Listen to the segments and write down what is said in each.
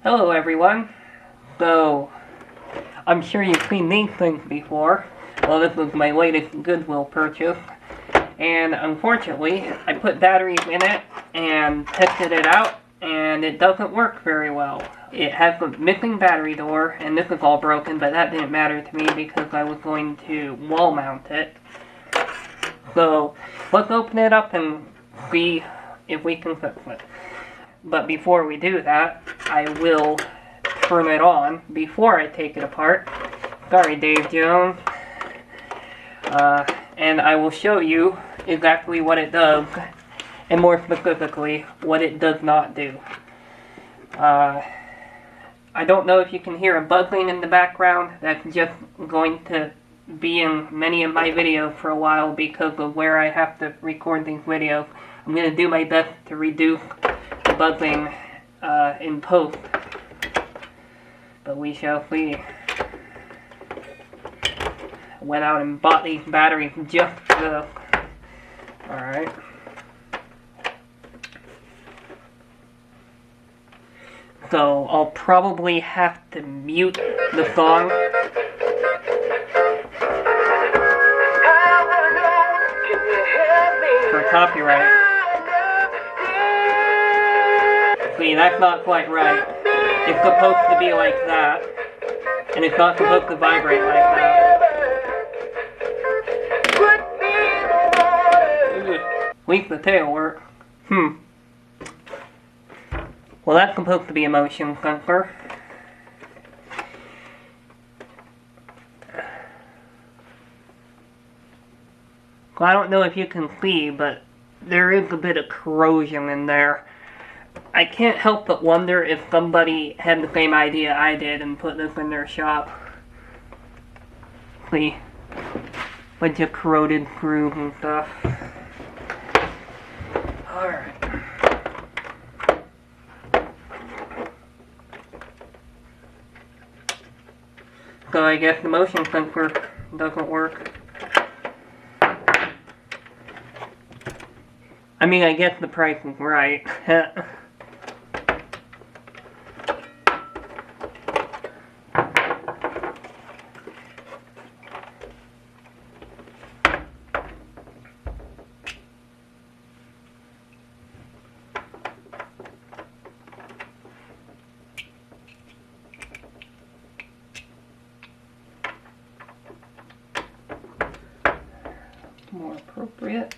Hello everyone. So, I'm sure you've seen these things before. Well, this was my latest Goodwill purchase. And unfortunately, I put batteries in it and tested it out, and it doesn't work very well. It has a missing battery door, and this is all broken, but that didn't matter to me because I was going to wall mount it. So, let's open it up and see if we can fix it. But before we do that, I will turn it on before I take it apart. Sorry, Dave Jones. And I will show you exactly what it does, and more specifically, what it does not do. I don't know if you can hear a buzzing in the background. That's just going to be in many of my videos for a while because of where I have to record these videos. I'm going to do my best to reduce the buzzing in post, but we shall see. I went out and bought these batteries just so. Alright. So I'll probably have to mute the song for copyright. See, that's not quite right. It's supposed to be like that, and it's not supposed to vibrate like that. At least the tail works. Well, that's supposed to be a motion sensor. Well, I don't know if you can see, but there is a bit of corrosion in there. I can't help but wonder if somebody had the same idea I did and put this in their shop. See, bunch of corroded screws and stuff. Alright. So I guess the motion sensor doesn't work. I mean, I guess the price is right. More appropriate.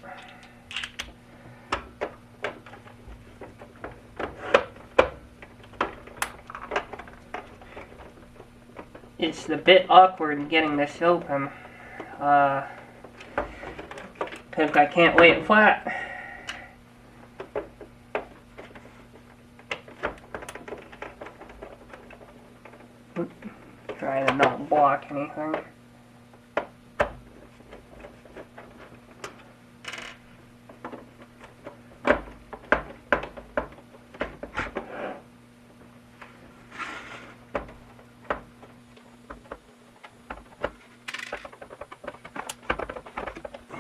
It's a bit awkward getting this open, because I can't lay it flat. Try to not block anything.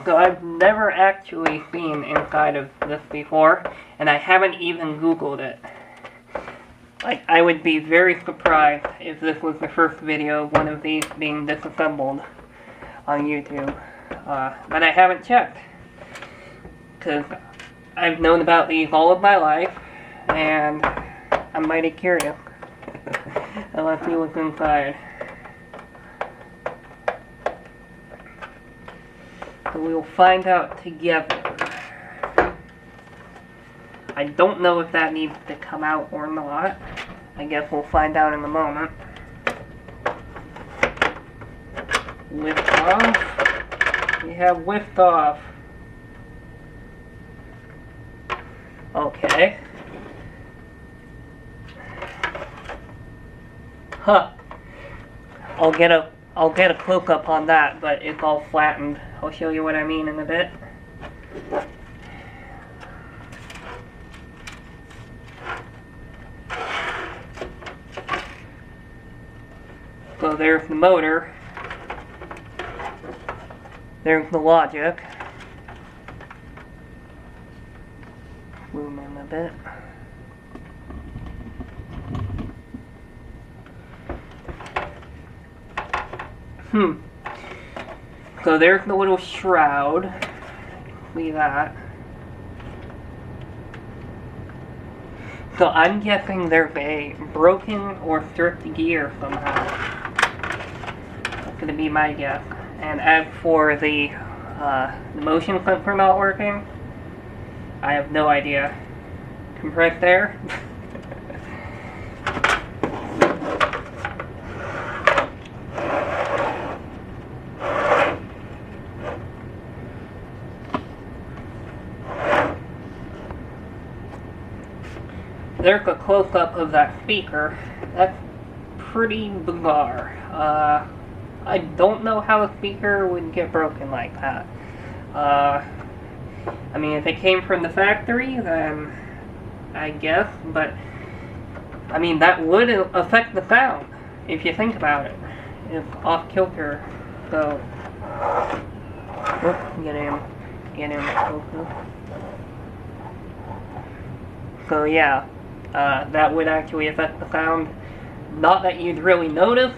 So I've never actually seen inside of this before, and I haven't even Googled it. Like, I would be very surprised if this was the first video of one of these being disassembled on YouTube. But I haven't checked, because I've known about these all of my life, and I'm mighty curious. So let's see what's inside. So we'll find out together. I don't know if that needs to come out or not. I guess we'll find out in a moment. Lift off. We have lift off. Okay. Huh. I'll get a close up on that, but it's all flattened. I'll show you what I mean in a bit. So there's the motor. There's the logic. Zoom in a bit. Hmm. So there's the little shroud. Leave that. So I'm guessing there's a broken or stripped gear somehow. That's gonna be my guess. And as for the motion sensor not working, I have no idea. Compressed air? There's a close-up of that speaker. That's pretty bizarre. I don't know how a speaker would get broken like that. I mean, if it came from the factory, then I guess, but I mean, that would affect the sound, if you think about it. It's off kilter, so... Get him, focus. So yeah, that would actually affect the sound. Not that you'd really notice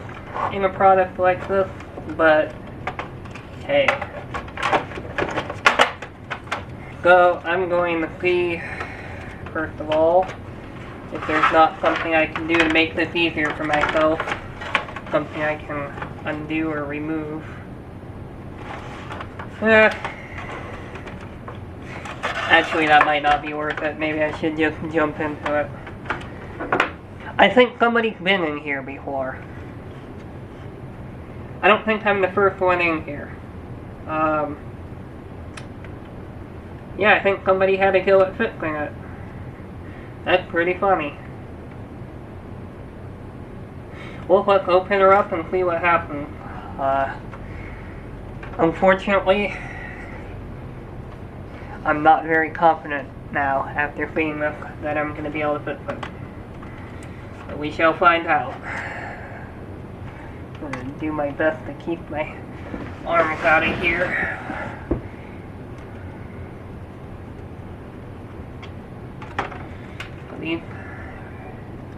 in a product like this, but hey. So I'm going to see, first of all, if there's not something I can do to make this easier for myself. Something I can undo or remove. Actually, that might not be worth it. Maybe I should just jump into it. I think somebody's been in here before. I don't think I'm the first one in here. Yeah, I think somebody had a go at fixing it. That's pretty funny. Well, let's open her up and see what happens. Unfortunately, I'm not very confident now, after seeing this, that I'm going to be able to fix it. But we shall find out. I'm going to do my best to keep my arms out of here.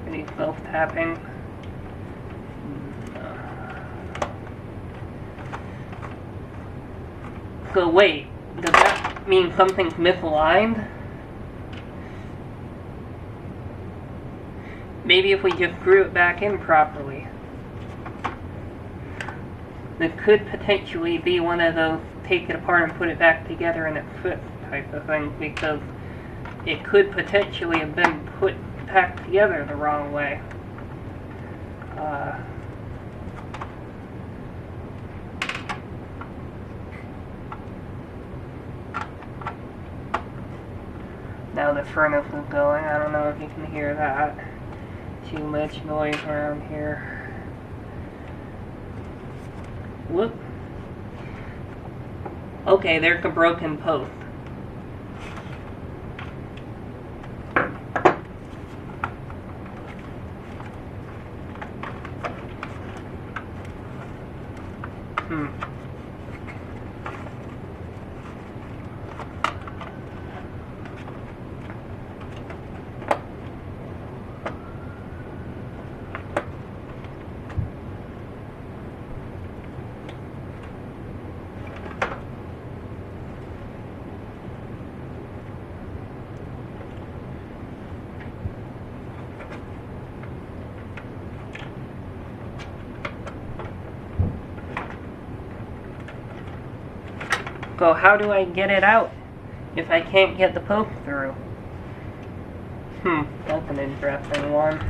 Pretty self-tapping. So wait, does that mean something's misaligned? Maybe if we just screw it back in properly. This could potentially be one of those take it apart and put it back together and it fits type of things, because it could potentially have been put back together the wrong way. Now the furnace is going. I don't know if you can hear that. Too much noise around here. Whoop. Okay, there's a broken post. So how do I get it out if I can't get the post through? That's an interesting one.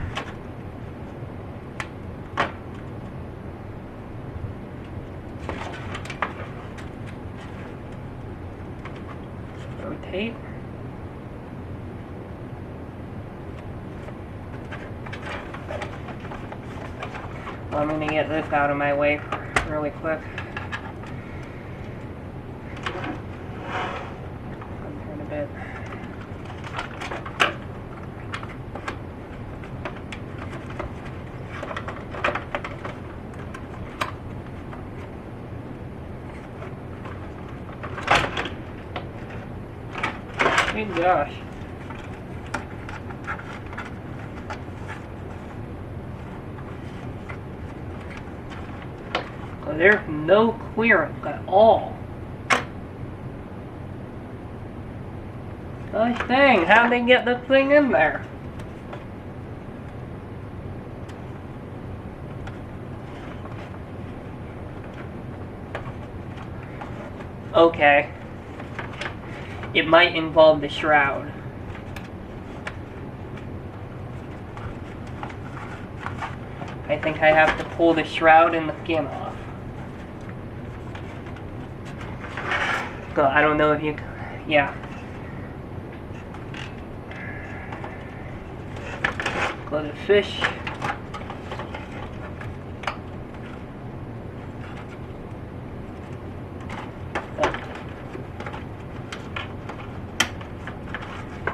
Rotate. Well, I'm gonna get this out of my way really quick. Turn a bit. Good gosh. So there's no clearance at all. Gosh dang, how'd they get this thing in there? Okay. It might involve the shroud. I think I have to pull the shroud and the skin off. So I don't know if you... Yeah. Go to fish.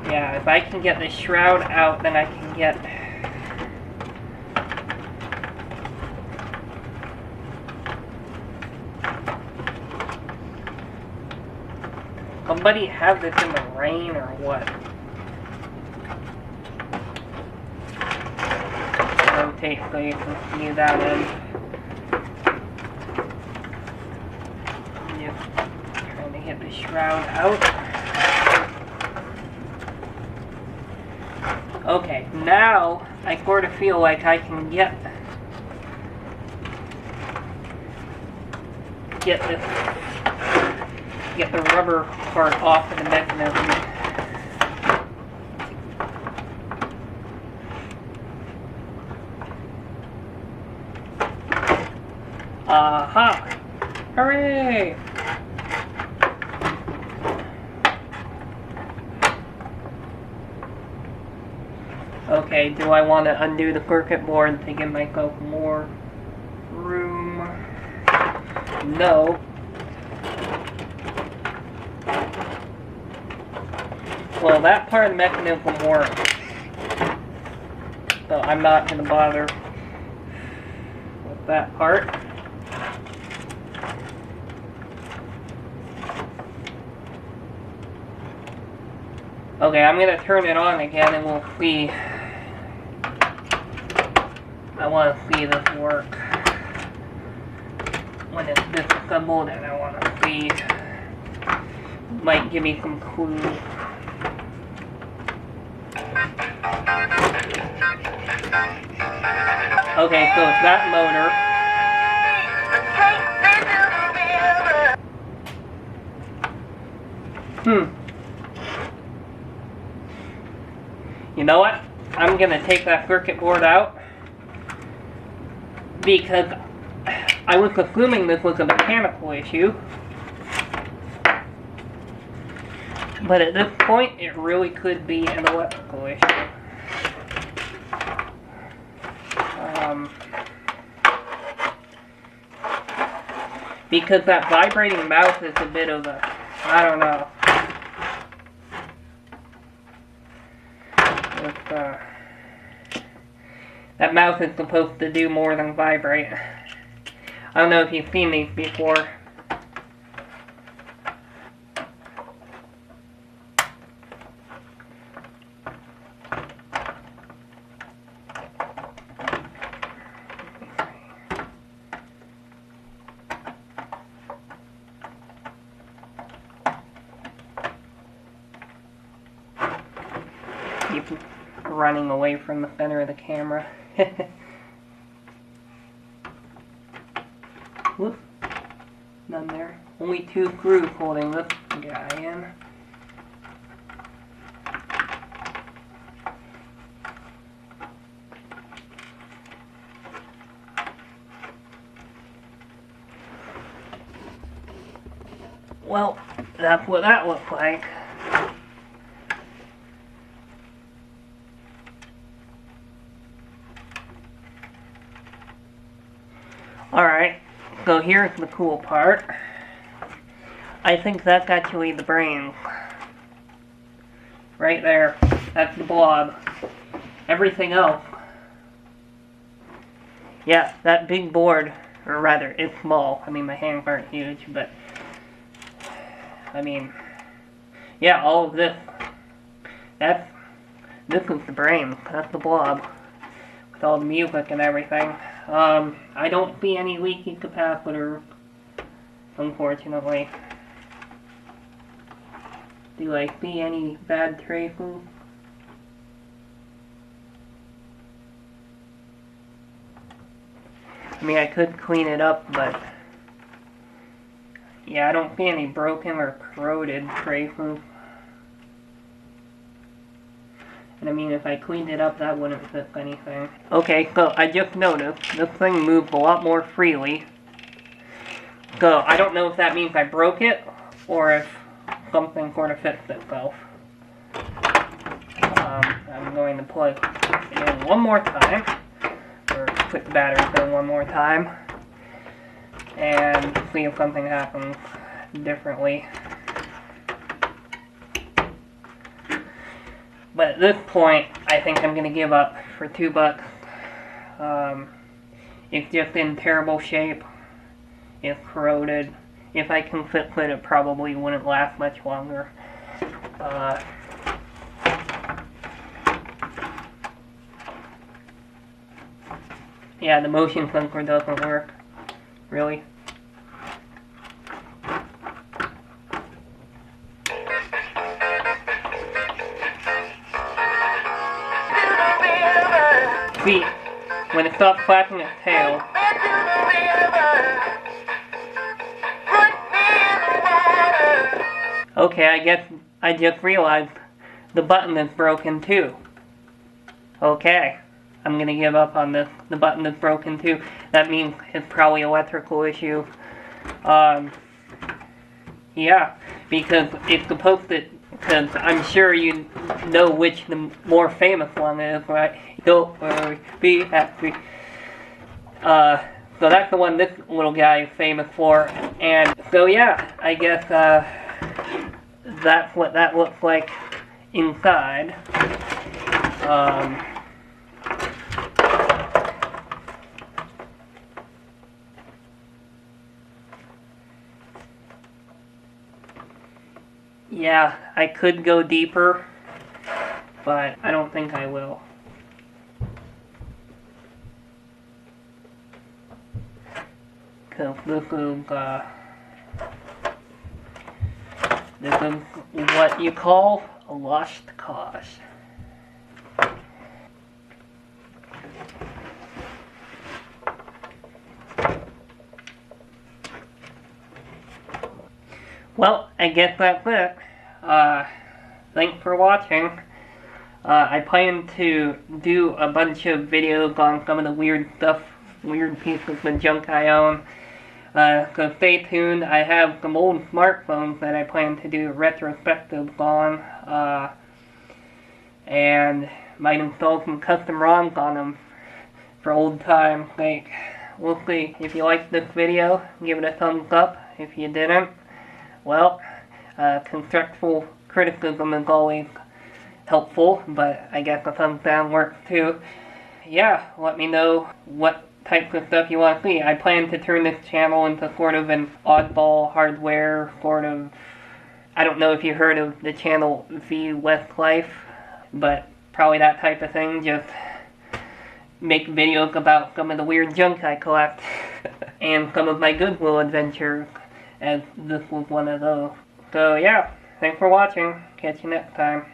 Yeah, if I can get the shroud out, then I can get... Somebody have this in the rain or what? Rotate so you can see that in. Just trying to get the shroud out. Okay, now I sort of feel like I can get the rubber part off of the mechanism. Aha! Hooray! Okay, do I want to undo the circuit board to give myself more room? No. Well, that part of the mechanism works. So I'm not going to bother with that part. Okay, I'm going to turn it on again and we'll see. I want to see this work. When it's disassembled, and I want to see. Might give me some clues. Okay, so it's that motor. You know what? I'm gonna take that circuit board out because I was assuming this was a mechanical issue. But at this point, it really could be an electrical issue. Because that vibrating mouth is a bit of a, I don't know. That mouth is supposed to do more than vibrate. I don't know if you've seen these before. Keep running away from the center of the camera. Whoop. None there. Only 2 screws holding this guy in. Well, that's what that looks like. Alright, so here's the cool part. I think that's actually the brains. Right there. That's the blob. Everything else. Yeah, that big board, or rather, it's small. I mean, my hands aren't huge, but... I mean... Yeah, all of this. This is the brain. That's the blob. With all the music and everything. I don't see any leaky capacitor, unfortunately. Do I see any bad traces? I mean, I could clean it up, but yeah, I don't see any broken or corroded traces. And I mean, if I cleaned it up, that wouldn't fix anything. Okay, so I just noticed this thing moves a lot more freely. So I don't know if that means I broke it or if something sort of fixed itself. I'm going to plug it in one more time, or put the batteries in one more time, and see if something happens differently. But at this point, I think I'm going to give up for $2. It's just in terrible shape. It's corroded. If I can fix it, it probably wouldn't last much longer. Yeah, the motion sensor doesn't work. Really. See, when it stops flapping its tail, okay, I guess I just realized the button is broken too. Okay, I'm gonna give up on this. The button is broken too. That means it's probably an electrical issue. Yeah, because it's supposed to, because I'm sure you know which the more famous one is, right? Don't worry, be happy. So that's the one this little guy is famous for. And so yeah, I guess that's what that looks like inside. Yeah, I could go deeper, but I don't think I will. Because this is what you call a lost cause. Well, I guess that's it. Thanks for watching. I plan to do a bunch of videos on some of the weird stuff, weird pieces of junk I own. So stay tuned. I have some old smartphones that I plan to do retrospectives on. And might install some custom ROMs on them for old time's sake. We'll see. If you liked this video, give it a thumbs up. If you didn't, well, constructive criticism is always helpful, but I guess a thumbs down works too. Yeah, let me know what types of stuff you want to see. I plan to turn this channel into sort of an oddball hardware sort of, I don't know if you heard of the channel V Westlife, but probably that type of thing, just make videos about some of the weird junk I collect, and some of my Goodwill adventures, as this was one of those. So yeah, thanks for watching. Catch you next time.